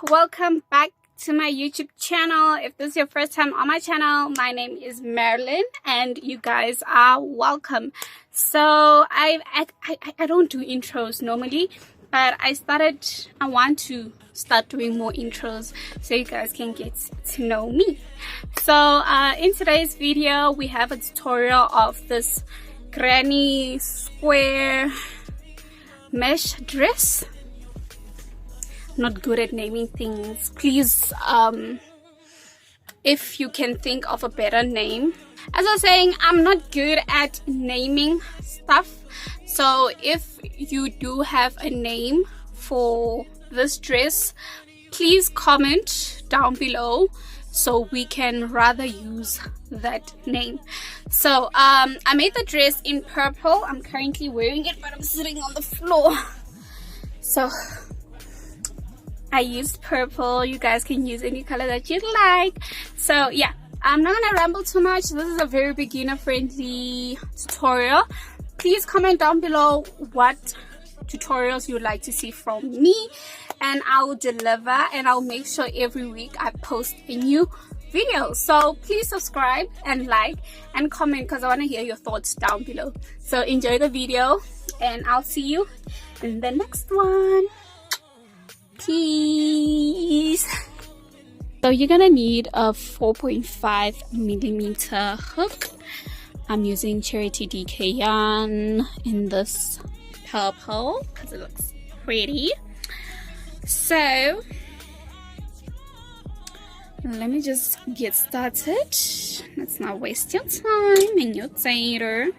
welcome back to my YouTube channel. If this is your first time on my channel, my name is Marilyn and you guys are welcome. So I don't do intros normally, but I want to start doing more intros so you guys can get to know me. So in today's video we have a tutorial of this granny square mesh dress. Not good at naming things. Please, if you can think of a better name. As I was saying, I'm not good at naming stuff. So if you do have a name for this dress, please comment down below so we can rather use that name. So I made the dress in purple. I'm currently wearing it, but I'm sitting on the floor. So I used purple. You guys can use any color that you'd like. So yeah, I'm not gonna ramble too much. This is a very beginner friendly tutorial. Please comment down below what tutorials you would like to see from me, and I will deliver, and I'll make sure every week I post a new video. So please subscribe and like and comment because I want to hear your thoughts down below. So enjoy the video and I'll see you in the next one. Peace. So you're gonna need a 4.5 millimeter hook. I'm using Charity DK yarn in this purple because it looks pretty. So let me just get started. Let's not waste your time and your data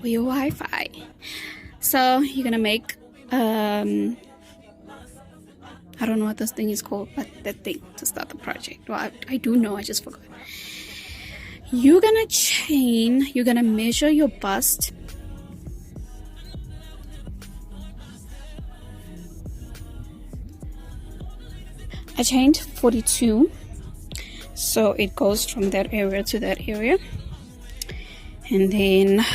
or your Wi-Fi. So you're gonna make I don't know what this thing is called, but that thing to start the project. Well, I do know, I just forgot. You're gonna measure your bust. I chained 42, so it goes from that area to that area. And then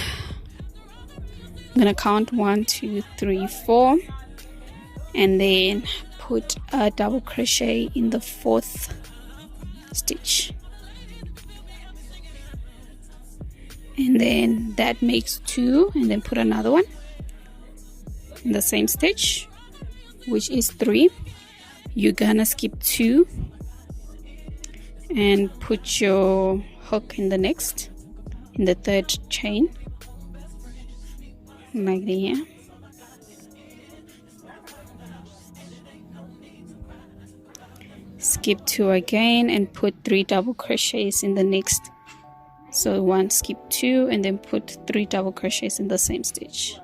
I'm gonna count 1, 2, 3, 4, and then put a double crochet in the 4th stitch, and then that makes 2, and then put another one in the same stitch, which is 3. You're gonna skip 2 and put your hook in the 3rd chain, like that. Skip 2 again and put 3 double crochets in the next. So 1, skip 2, and then put 3 double crochets in the same stitch.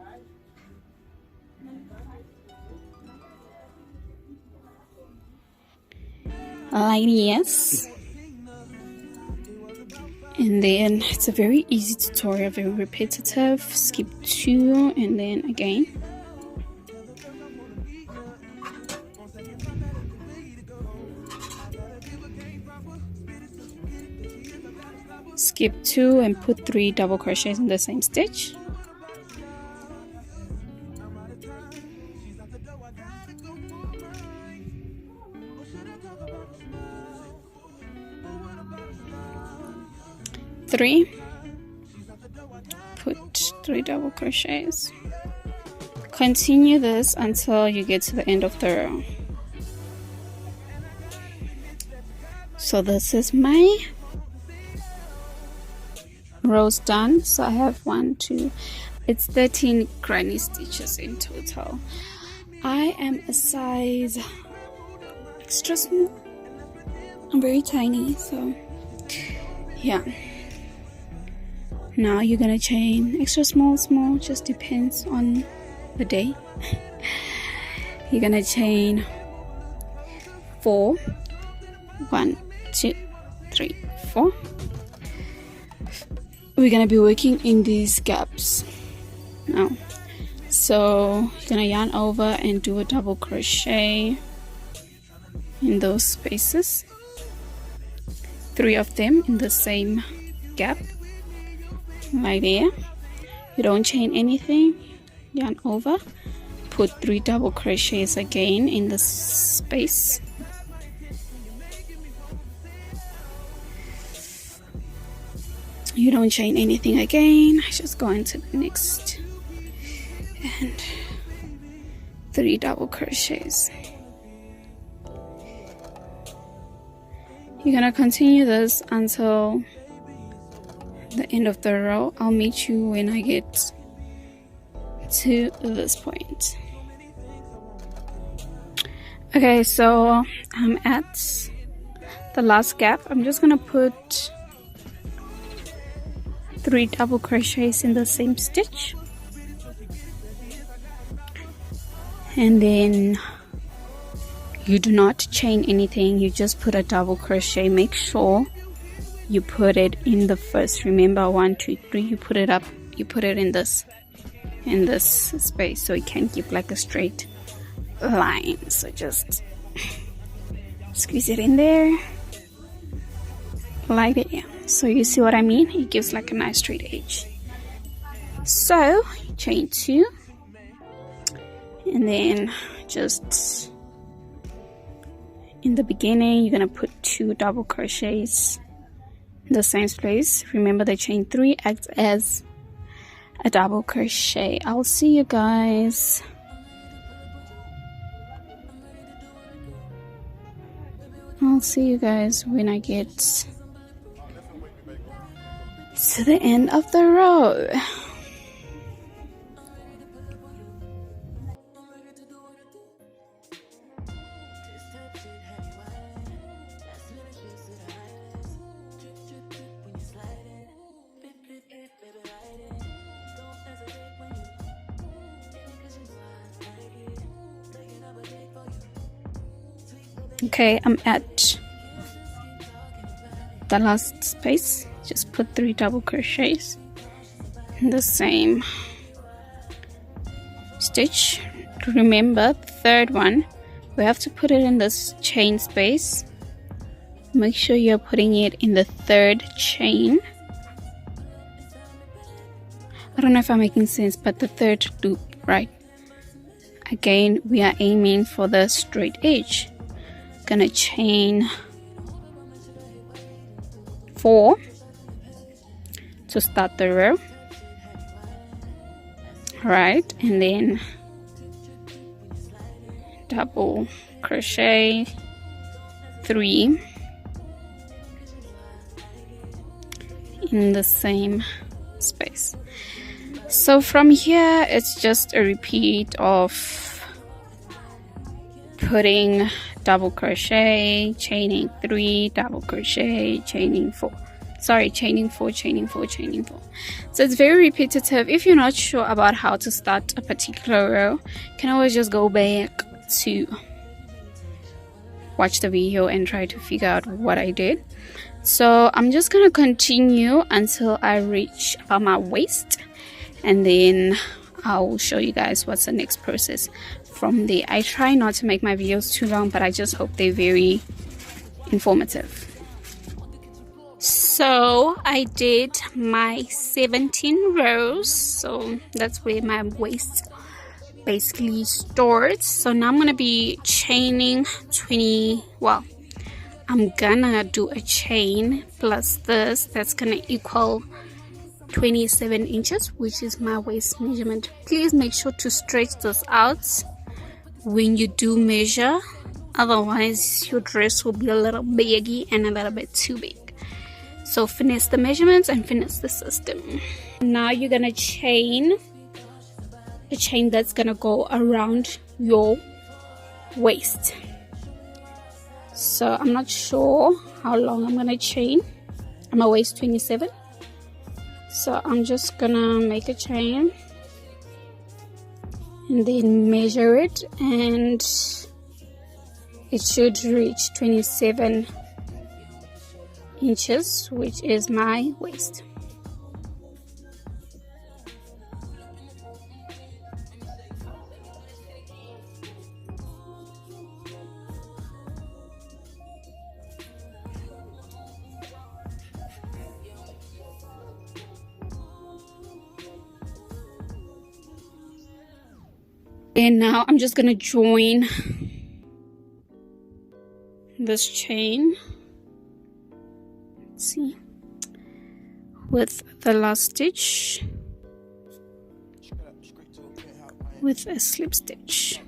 Like this. And then it's a very easy tutorial, very repetitive. Skip 2 and then again. Skip 2 and put 3 double crochets in the same stitch. Put 3 double crochets. Continue this until you get to the end of the row. So this is my rows done. So I have 1, 2, it's 13 granny stitches in total. I am a size extra small. I'm very tiny, so yeah. Now you're gonna chain extra small, just depends on the day. You're gonna chain 4, 1, 2, 3, 4. We're gonna be working in these gaps now. So you're gonna yarn over and do a double crochet in those spaces, 3 of them in the same gap, like there. You don't chain anything, yarn over, put 3 double crochets again in the space, you don't chain anything again. Just go into the next and 3 double crochets. You're gonna continue this until the end of the row. I'll meet you when I get to this point. Okay, so I'm at the last gap. I'm just gonna put 3 double crochets in the same stitch, and then you do not chain anything. You just put a double crochet. Make sure you put it in the first, remember, 1 2 3, you put it up, you put it in this space, so it can keep like a straight line. So just squeeze it in there like that. So you see what I mean? It gives like a nice straight edge. So chain 2, and then just in the beginning you're gonna put 2 double crochets in the same place. Remember, the chain 3 acts as a double crochet. I'll see you guys when I get to the end of the row. Okay, I'm at the last space. Just put 3 double crochets in the same stitch. Remember, the third one, we have to put it in this chain space. Make sure you're putting it in the 3rd chain. I don't know if I'm making sense, but the 3rd loop, right? Again, we are aiming for the straight edge. Gonna chain 4 to start the row, right? And then double crochet 3 in the same space. So from here it's just a repeat of putting double crochet, chaining 3, double crochet, chaining 4, chaining 4, chaining 4, chaining 4. So it's very repetitive. If you're not sure about how to start a particular row, you can always just go back to watch the video and try to figure out what I did. So I'm just gonna continue until I reach about my waist, and then I'll show you guys what's the next process from there. I try not to make my videos too long, but I just hope they're very informative. So I did my 17 rows, so that's where my waist basically starts. So now I'm gonna be chaining 20, well, I'm gonna do a chain plus this, that's gonna equal 27 inches, which is my waist measurement. Please make sure to stretch this out when you do measure, otherwise your dress will be a little baggy and a little bit too big. So finesse the measurements and finesse the system. Now you're gonna chain the chain that's gonna go around your waist. So I'm not sure how long I'm gonna chain. I'm a waist 27, so I'm just gonna make a chain and then measure it, and it should reach 27 inches, which is my waist. And now I'm just gonna join this chain. Let's see, with the last stitch with a slip stitch.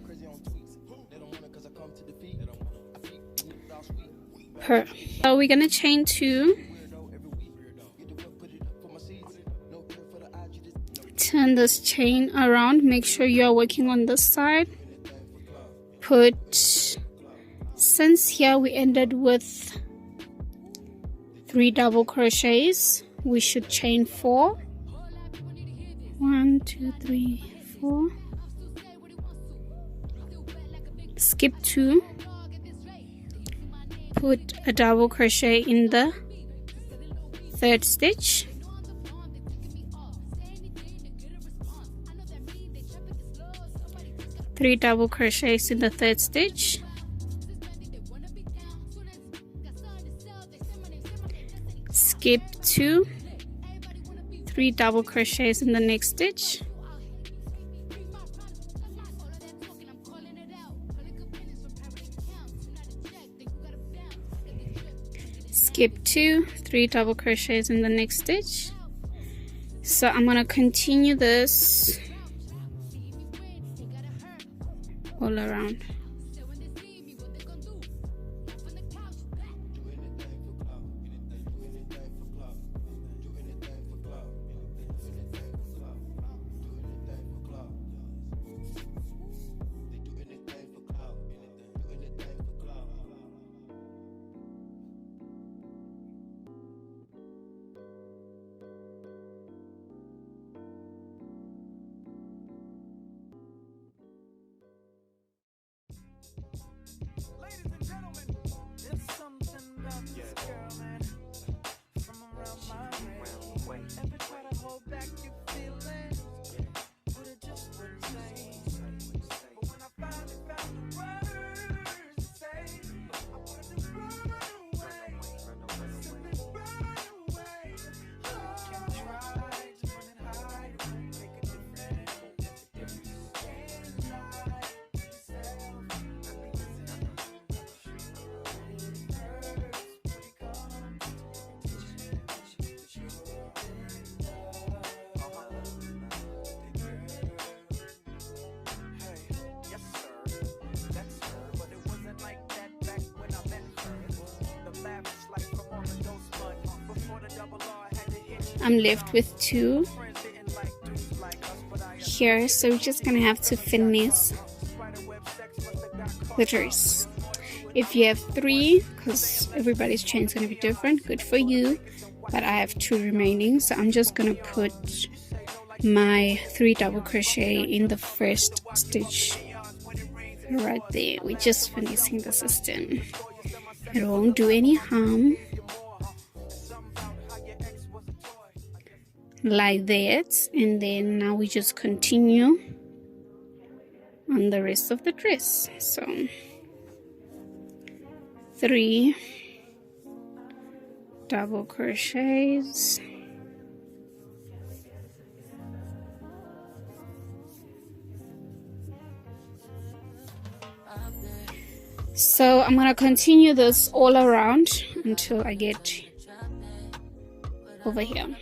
So we're gonna chain 2, turn this chain around, make sure you're working on this side, since here we ended with 3 double crochets, we should chain 4. 1 2 3 4, skip 2, put a double crochet in the 3rd stitch, three double crochets in the 3rd stitch, skip 2, 3 double crochets in the next stitch, skip 2, 3 double crochets in the next stitch. So I'm going to continue this all around. I'm left with 2 here, so we're just gonna have to finesse the dress. If you have 3, because everybody's chain is gonna be different, good for you, but I have 2 remaining, so I'm just gonna put my 3 double crochet in the 1st stitch right there. We're just finessing the system. It won't do any harm. Like that, and then now we just continue on the rest of the dress. So 3 double crochets, so I'm gonna continue this all around until I get over here.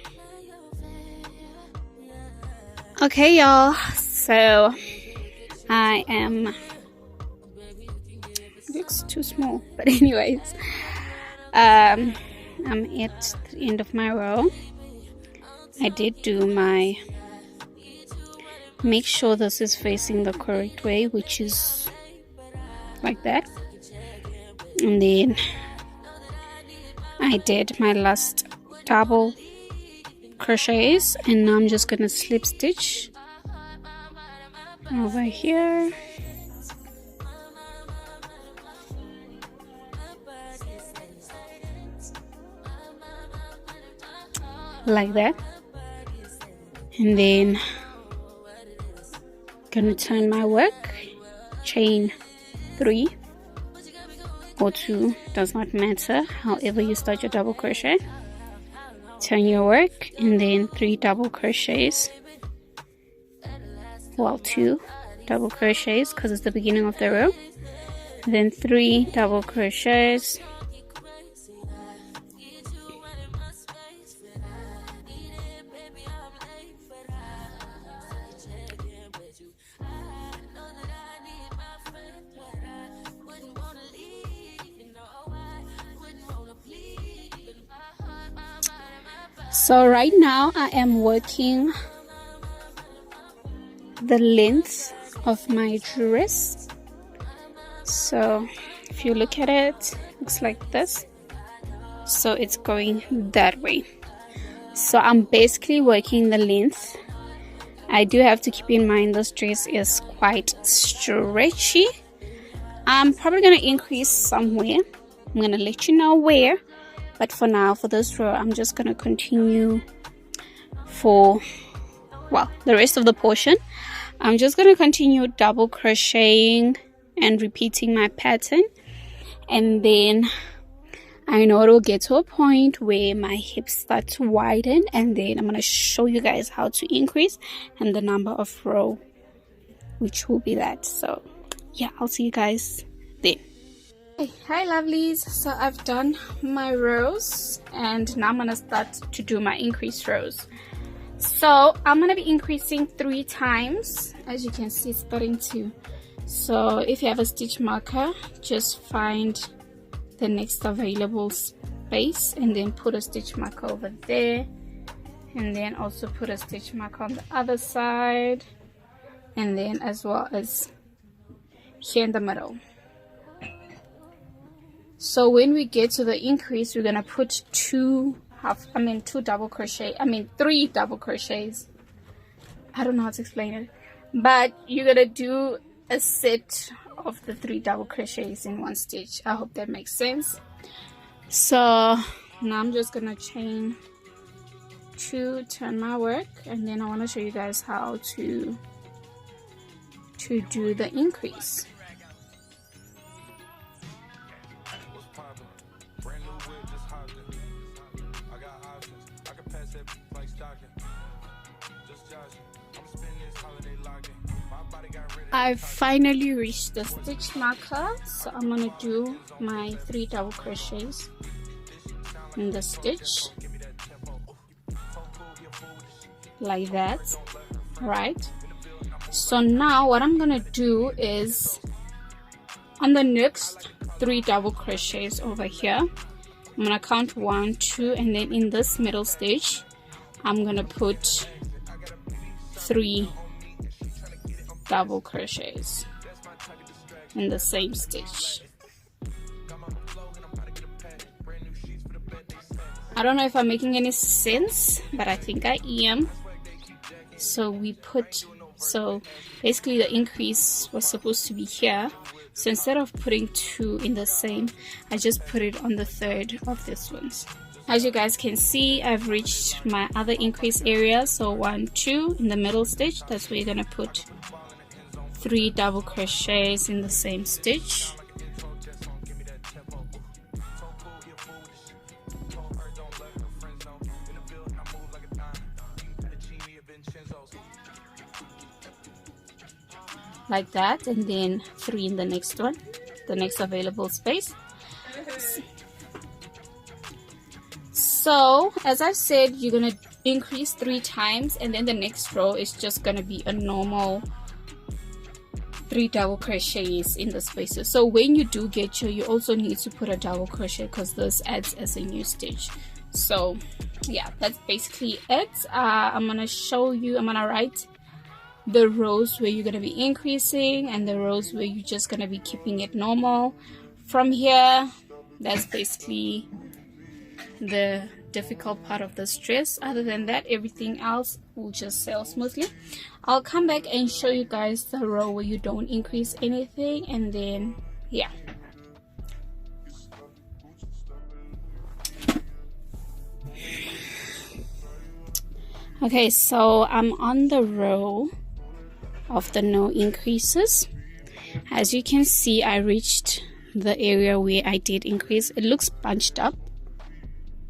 Okay, y'all, so I am, it looks too small, but anyways, I'm at the end of my row. I did do my, make sure this is facing the correct way, which is like that, and then I did my last double crochets, and now I'm just gonna slip stitch over here, like that, and then gonna turn my work, chain 3 or 2, does not matter, however you start your double crochet, turn your work, and then 3 double crochets, well, 2 double crochets because it's the beginning of the row, then 3 double crochets, So right now I am working the length of my dress. So if you look at it, looks like this. So it's going that way. So I'm basically working the length. I do have to keep in mind this dress is quite stretchy. I'm probably going to increase somewhere. I'm going to let you know where. But for now, for this row, I'm just going to continue for, well, the rest of the portion. I'm just going to continue double crocheting and repeating my pattern. And then I know it will get to a point where my hips start to widen. And then I'm going to show you guys how to increase and the number of row, which will be that. So yeah, I'll see you guys then. Hey, hi lovelies. So I've done my rows and now I'm going to start to do my increase rows. So I'm going to be increasing 3 times. As you can see, it's starting to. So if you have a stitch marker, just find the next available space and then put a stitch marker over there, and then also put a stitch marker on the other side, and then as well as here in the middle. So when we get to the increase, we're gonna put 3 double crochets. I don't know how to explain it, but you're gonna do a set of the 3 double crochets in 1 stitch. I hope that makes sense. So now I'm just gonna chain 2, turn my work, and then I want to show you guys how to do the increase. I've finally reached the stitch marker, so I'm gonna do my 3 double crochets in the stitch like that. Right, so now what I'm gonna do is on the next 3 double crochets over here, I'm gonna count 1, 2, and then in this middle stitch I'm gonna put 3 double crochets in the same stitch. I don't know if I'm making any sense, but I think I am. So basically the increase was supposed to be here, so instead of putting 2 in the same, I just put it on the 3rd of this ones. As you guys can see, I've reached my other increase area. So 1, 2 in the middle stitch, that's where you're gonna put 3 double crochets in the same stitch. Like that, and then 3 in the next one, the next available space. So as I said, you're gonna increase 3 times, and then the next row is just gonna be a normal 3 double crochets in the spaces. So when you do get here, you also need to put a double crochet because this adds as a new stitch. So yeah, that's basically it. I'm gonna show you, I'm gonna write the rows where you're gonna be increasing and the rows where you're just gonna be keeping it normal. From here, that's basically the difficult part of this dress. Other than that, everything else will just sail smoothly. I'll come back and show you guys the row where you don't increase anything, and then yeah. Okay, so I'm on the row of the no increases. As you can see, I reached the area where I did increase. It looks bunched up,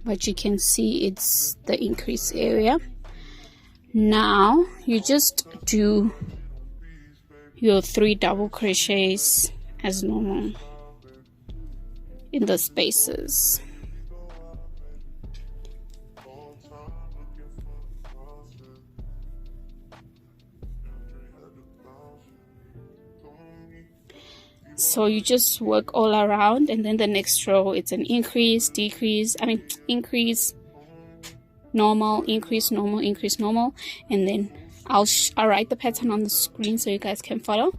but you can see it's the increase area. Now you just do your 3 double crochets as normal in the spaces. So you just work all around, and then the next row it's an increase, decrease, increase, normal, increase, normal, increase, normal, and then I'll write the pattern on the screen so you guys can follow.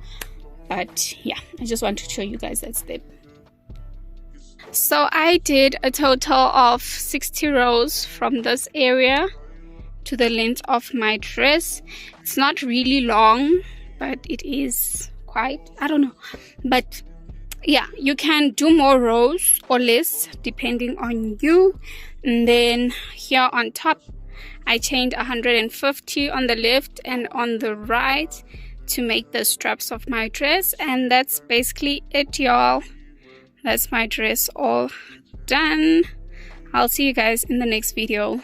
But yeah, I just want to show you guys that step. So I did a total of 60 rows from this area to the length of my dress. It's not really long, but it is quite, I don't know, but yeah, you can do more rows or less depending on you. And then here on top I chained 150 on the left and on the right to make the straps of my dress. And that's basically it, y'all. That's my dress all done. I'll see you guys in the next video.